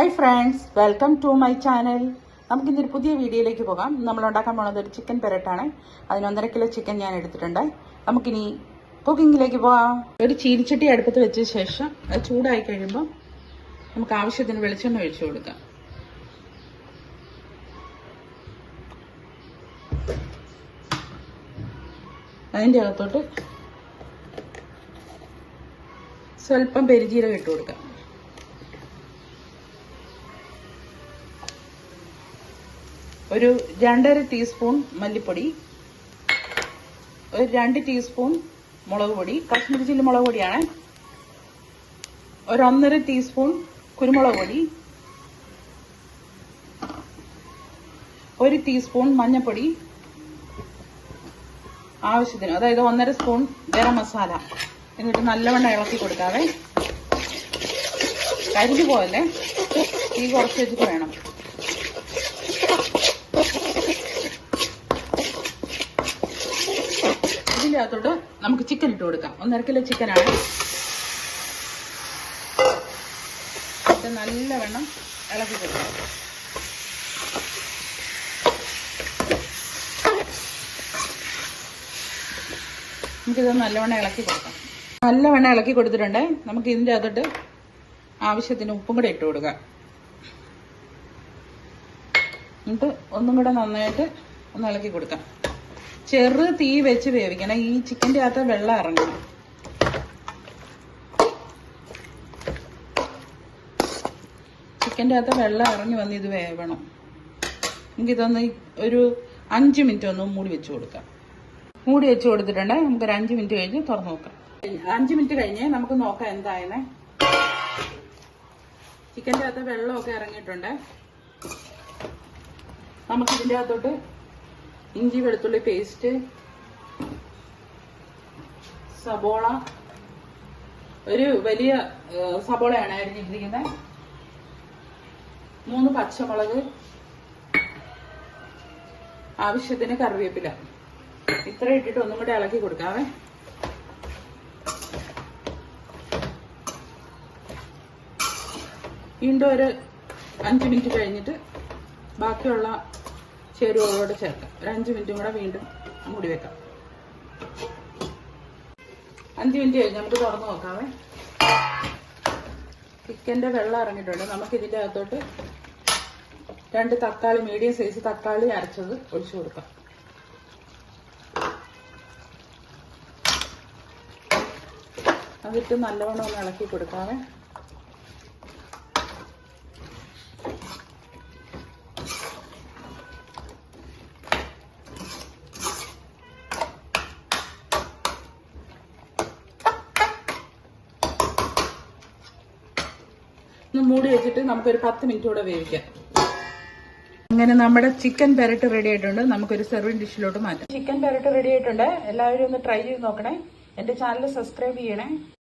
Hi friends, welcome to my channel. നമുക്കിന്നൊരു പുതിയ വീഡിയോയിലേക്ക് പോകാം. നമ്മൾ ഉണ്ടാക്കാൻ പോകുന്നത് ഒരു ചിക്കൻ പെരട്ടാണ്. അതിന് 1.5 കിലോ ചിക്കൻ ഞാൻ എടുത്തിട്ടുണ്ട്. നമുക്കിനി കുക്കിങ്ങിലേക്ക് പോകാം. ഒരു ചീനിച്ചട്ടി അടുപ്പത്ത് വെച്ച ശേഷം അത് ചൂടായി കഴിയുമ്പോൾ നമുക്ക് ആവശ്യത്തിന് വെളിച്ചെണ്ണ ഒഴിച്ചു കൊടുക്കാം. അതിൻ്റെ അകത്തോട്ട് സ്വല്പം പെരുംജീരകം ഇട്ട് കൊടുക്കാം. ഒരു 2.5 ടീസ്പൂൺ മല്ലിപ്പൊടി, ഒരു 2 ടീസ്പൂൺ മുളക് പൊടി, കാശ്മീരി ചില്ലി മുളക് പൊടിയാണ്, ഒരു 1.5 ടീസ്പൂൺ കുരുമുളക് പൊടി, 1 ടീസ്പൂൺ മഞ്ഞൾപ്പൊടി ആവശ്യത്തിന്, അതായത് 1.5 സ്പൂൺ ഗരം മസാല. എന്നിട്ട് നല്ലവണ്ണം ഇളക്കി കൊടുക്കാതെ കരിഞ്ഞു പോയല്ലേ, തീ കുറച്ച് വെച്ചിട്ട് വേണം. ഇതിൻ്റെ അകത്തോട്ട് നമുക്ക് ചിക്കൻ ഇട്ട് കൊടുക്കാം. 1.5 കിലോ ചിക്കനാണ്. ഇത് നല്ലവണ്ണം ഇളക്കി കൊടുക്കാം. നമുക്കിത് നല്ലവണ്ണം ഇളക്കി കൊടുക്കാം. നല്ലവണ്ണം ഇളക്കി കൊടുത്തിട്ടുണ്ട്. നമുക്ക് ഇതിൻ്റെ അകത്തോട്ട് ആവശ്യത്തിന് ഉപ്പും കൂടെ ഇട്ട് കൊടുക്കാം. എന്നിട്ട് ഒന്നും കൂടെ നന്നായിട്ട് ഒന്ന് ഇളക്കി കൊടുക്കാം. ചെറു തീ വെച്ച് വേവിക്കണം. ഈ ചിക്കൻ്റെ അകത്ത് വെള്ളം ഇറങ്ങണം. ചിക്കൻ്റെ അകത്ത് വെള്ളം ഇറങ്ങി വന്ന് ഇത് വേവണം. നമുക്കിതൊന്ന് ഒരു 5 മിനിറ്റ് ഒന്ന് മൂടി വെച്ച് കൊടുക്കാം. മൂടി വെച്ച് കൊടുത്തിട്ടുണ്ട്. നമുക്കൊരു 5 മിനിറ്റ് കഴിഞ്ഞ് തുറന്നു നോക്കാം. 5 മിനിറ്റ് കഴിഞ്ഞ് നമുക്ക് നോക്കാം എന്തായെന്ന്. ചിക്കൻ്റെ അകത്ത് വെള്ളമൊക്കെ ഇറങ്ങിയിട്ടുണ്ട്. നമുക്കിതിൻ്റെ അകത്തോട്ട് ഇഞ്ചി വെളുത്തുള്ളി പേസ്റ്റ്, സബോള, ഒരു വലിയ സബോളയാണ് അരിഞ്ഞിരിക്കുന്നത്, 3 പച്ചമുളക്, ആവശ്യത്തിന് കറിവേപ്പില, ഇത്ര ഇട്ടിട്ട് ഒന്നും കൂടെ ഇളക്കി കൊടുക്കാവേ. വീണ്ടും ഒരു 5 മിനിറ്റ് കഴിഞ്ഞിട്ട് ബാക്കിയുള്ള ചേരുവകളോട് ചേർക്കാം. ഒരു 5 മിനിറ്റും കൂടെ വീണ്ടും മൂടി വെക്കാം. 5 മിനിറ്റ് കഴിഞ്ഞ് നമുക്ക് തുറന്നു നോക്കാവേ. ചിക്കൻ്റെ വെള്ളം ഇറങ്ങിയിട്ടുണ്ട്. നമുക്ക് ഇതിൻ്റെ അകത്തോട്ട് 2 തക്കാളി, മീഡിയം സൈസ് തക്കാളി അരച്ചത് ഒഴിച്ചു കൊടുക്കാം. അതിട്ട് നല്ലവണ്ണം ഒന്ന് ഇളക്കി കൊടുക്കാവേ. മൂടി വെച്ചിട്ട് നമുക്കൊരു 10 മിനിറ്റ് കൂടെ വേവിക്കാം. അങ്ങനെ നമ്മുടെ ചിക്കൻ പെരട്ട് റെഡി ആയിട്ടുണ്ട്. നമുക്കൊരു സെർവിങ് ഡിഷിലോട്ട് മാറ്റാം. ചിക്കൻ പെരട്ട് റെഡി ആയിട്ടുണ്ട്. എല്ലാവരും ഒന്ന് ട്രൈ ചെയ്ത് നോക്കണേ. എന്റെ ചാനൽ സബ്സ്ക്രൈബ് ചെയ്യണേ.